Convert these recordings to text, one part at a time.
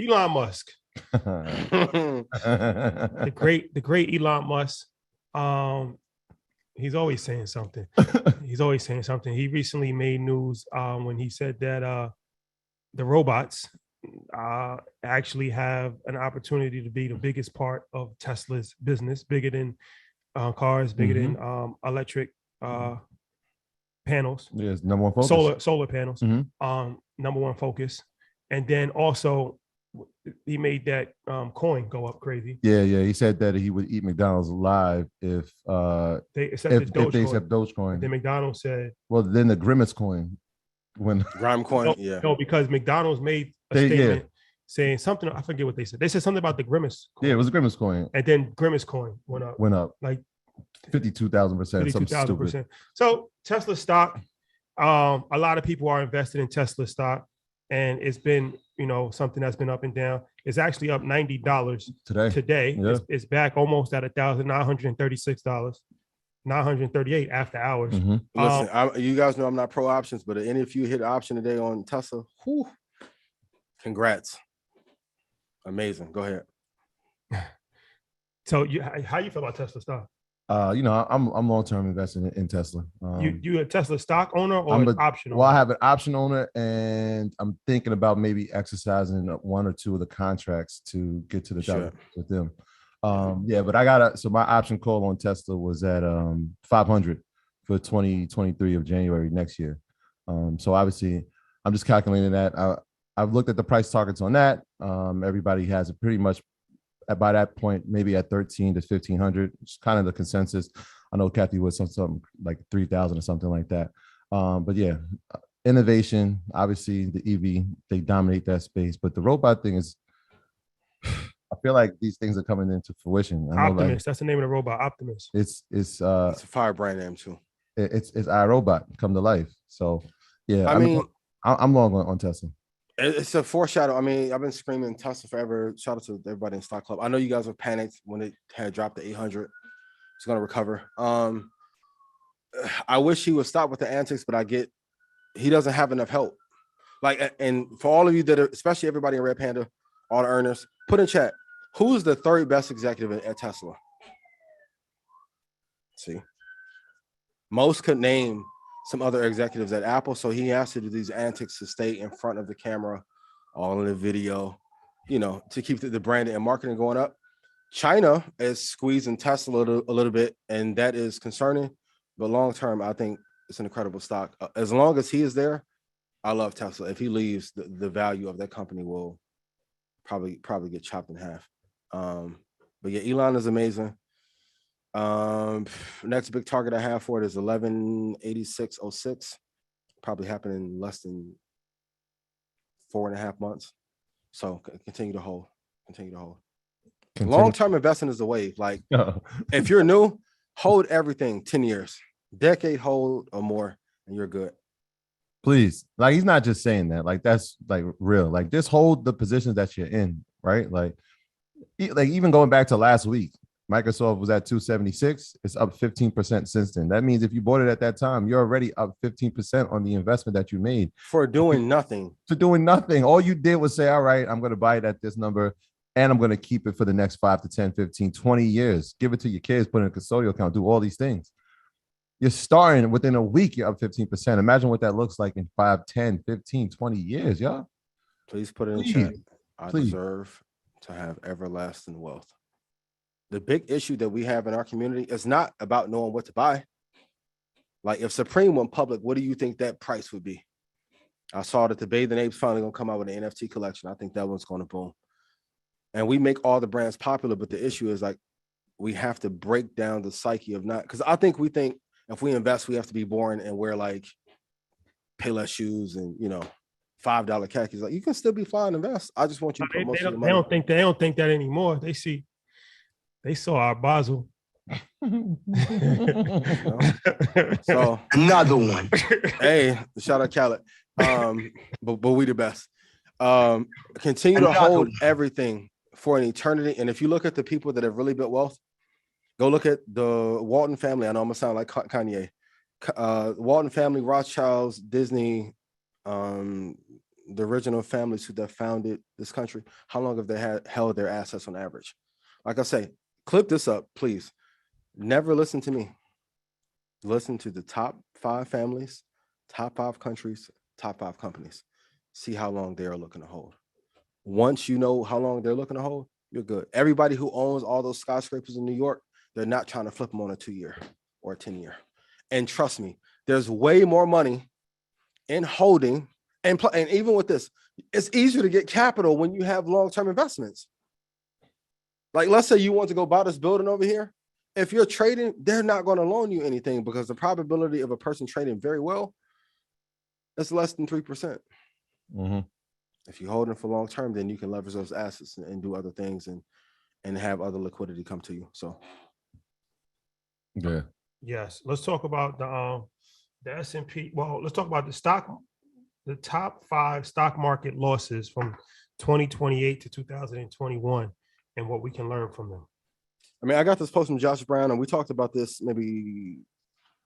Elon Musk, Mhm. the great Elon Musk. Um, he's always saying something. He's always saying something. He recently made news when he said that the robots actually have an opportunity to be the biggest part of Tesla's business, bigger than cars, bigger than electric panels, Yes, number one focus. solar panels, number one focus. And then also he made that coin go up crazy. Yeah. He said that he would eat McDonald's alive if They accepted if they Dogecoin. accept Dogecoin. And then McDonald's said, well, then the Grimace coin when Grime coin, no, because McDonald's made a statement saying something. I forget what they said. They said something about the Grimace coin. Yeah, it was a Grimace coin. And then Grimace coin went up. Like 52,000%. 52,000%. So Tesla stock, a lot of people are invested in Tesla stock, and it's been, something that's been up and down. It's actually up $90 today. Yeah. It's back almost at $1,936, 938 after hours. Listen, you guys know I'm not pro options, but any of you hit option today on Tesla, congrats. Amazing. Go ahead. So how you feel about Tesla stock? I'm long-term investing in Tesla. You a Tesla stock owner or option owner? Well, I have an option owner, and I'm thinking about maybe exercising one or two of the contracts to get to the top with them. But so my option call on Tesla was at 500 for 2023 of January next year. So obviously I'm just calculating that. I've looked at the price targets on that. Everybody has it pretty much by that point, maybe at 13 to 1,500. It's kind of the consensus. I know Kathy was something like 3,000 or something like that. But yeah, innovation, obviously the EV, they dominate that space. But the robot thing is, I feel like these things are coming into fruition. Optimus, that's the name of the robot, Optimus. It's a fire brand name too. It's iRobot come to life. So yeah, I mean, I'm long on Tesla. It's a foreshadow. I mean, I've been screaming Tesla forever. Shout out to everybody in Stock Club. I know you guys were panicked when it had dropped to 800. It's going to recover. I wish he would stop with the antics, but I get he doesn't have enough help. Like, and for all of you that are, especially everybody in Red Panda, all the earners, put in chat, who's the third best executive at Tesla? See, most could name some other executives at Apple, so he has to do these antics to stay in front of the camera, all in the video, to keep the branding and marketing going up. China is squeezing Tesla a little bit, and that is concerning. But long term, I think it's an incredible stock. As long as he is there, I love Tesla. If he leaves, the value of that company will probably get chopped in half. But yeah, Elon is amazing. Next big target I have for it is 1186.06. Probably happen in less than 4.5 months. So continue to hold. Long-term investing is the wave. Like if you're new, hold everything 10 years, decade hold or more, and you're good. Please, like he's not just saying that. Like that's like real. Like just hold the positions that you're in, right? Like even going back to last week. Microsoft was at 276. It's up 15% since then. That means if you bought it at that time, you're already up 15% on the investment that you made. For doing nothing. For doing nothing. All you did was say, all right, I'm going to buy it at this number, and I'm going to keep it for the next 5 to 10, 15, 20 years. Give it to your kids, put it in a custodial account, do all these things. You're starting within a week, you're up 15%. Imagine what that looks like in 5, 10, 15, 20 years, y'all. Please put it in chat. I deserve to have everlasting wealth. The big issue that we have in our community is not about knowing what to buy. Like if Supreme went public, what do you think that price would be? I saw that the Bathing Apes finally going to come out with an NFT collection. I think that one's going to boom. And we make all the brands popular, but the issue is like we have to break down the psyche of not, because I think we think if we invest, we have to be boring and wear like Payless shoes and $5 khakis. Like you can still be fine and invest. I just want you to put most of your money. They don't think that anymore. They saw our Basel. So another one. Hey, shout out Khaled. But we the best. Continue to hold everything for an eternity. And if you look at the people that have really built wealth, go look at the Walton family. I know I'm gonna sound like Kanye. Walton family, Rothschilds, Disney, the original families who founded this country, how long have they held their assets on average? Like I say, clip this up, please. Never listen to me. Listen to the top 5 families, top 5 countries, top 5 companies. See how long they're looking to hold. Once you know how long they're looking to hold, you're good. Everybody who owns all those skyscrapers in New York, they're not trying to flip them on a 2-year or a 10-year. And trust me, there's way more money in holding. And even with this, it's easier to get capital when you have long-term investments. Like, let's say you want to go buy this building over here. If you're trading, they're not going to loan you anything because the probability of a person trading very well is less than 3%. Mm-hmm. If you hold them for long term, then you can leverage those assets and do other things and have other liquidity come to you. So, yeah. Yes. Let's talk about the S&P. Well, let's talk about the top 5 stock market losses from 2028 to 2021 and what we can learn from them. I mean, I got this post from Josh Brown, and we talked about this maybe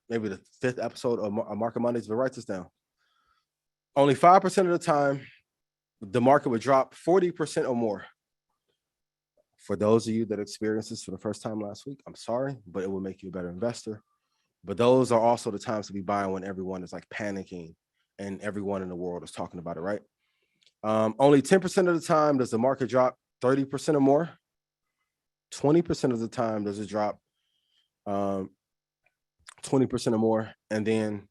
the 5th episode of Market Mondays, but write this down. Only 5% of the time, the market would drop 40% or more. For those of you that experienced this for the first time last week, I'm sorry, but it will make you a better investor. But those are also the times to be buying when everyone is like panicking and everyone in the world is talking about it, right? Only 10% of the time does the market drop 30% or more. 20% of the time does it drop 20% or more. And then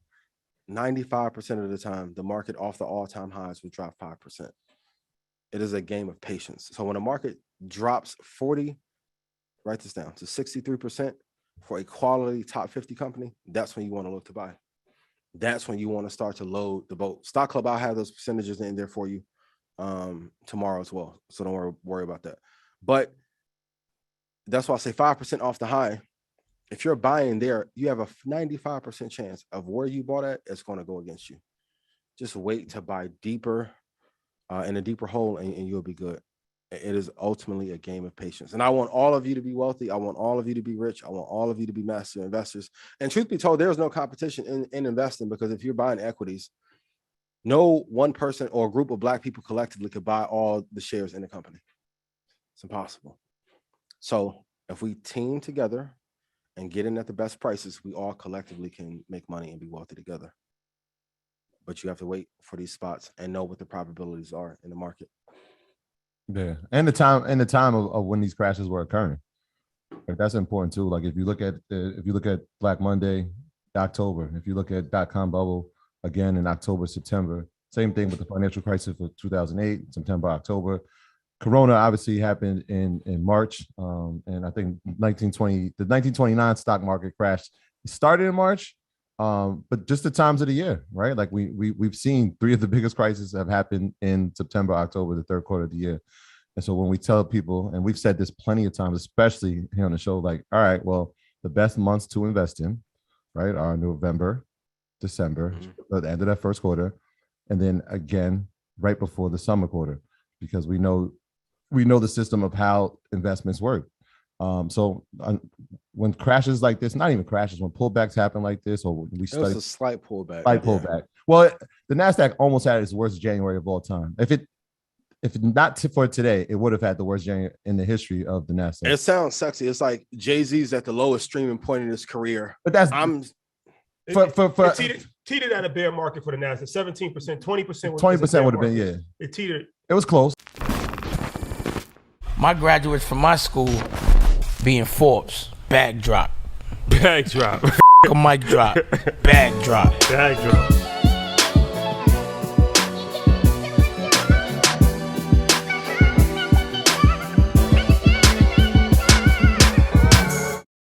95% of the time, the market off the all-time highs would drop 5%. It is a game of patience. So when a market drops 40, write this down, to 63% for a quality top 50 company, that's when you want to look to buy. That's when you want to start to load the boat. Stock Club, I'll have those percentages in there for you tomorrow as well. So don't worry about that. But that's why I say 5% off the high. If you're buying there, you have a 95% chance of where you bought at, it's going to go against you. Just wait to buy deeper in a deeper hole and you'll be good. It is ultimately a game of patience. And I want all of you to be wealthy. I want all of you to be rich. I want all of you to be master investors. And truth be told, there's no competition in investing, because if you're buying equities, no one person or a group of Black people collectively could buy all the shares in the company. It's impossible. So if we team together and get in at the best prices, we all collectively can make money and be wealthy together. But you have to wait for these spots and know what the probabilities are in the market. Yeah, and the time of when these crashes were occurring, like, that's important too. Like if you look at Black Monday, October. If you look at .com bubble again in October, September. Same thing with the financial crisis for 2008, September, October. Corona obviously happened in March, and I think the 1929 stock market crash started in March, but just the times of the year, right? Like we've seen 3 of the biggest crises have happened in September, October, the 3rd quarter of the year. And so when we tell people, and we've said this plenty of times, especially here on the show, like, all right, well, the best months to invest in, right, are November, December, at the end of that 1st quarter, and then again right before the summer quarter, because we know the system of how investments work. So when crashes like this, not even crashes, when pullbacks happen like this, or we study, it was a slight pullback. Well, the NASDAQ almost had its worst January of all time. If not for today, it would have had the worst January in the history of the NASDAQ. It sounds sexy. It's like Jay-Z's at the lowest streaming point in his career. But that's it teetered at a bear market for the NASDAQ. 17%, 20% would have been, yeah. It teetered. It was close. My graduates from my school being Forbes, bag drop. Bag drop. A mic drop, bag drop. Bag drop.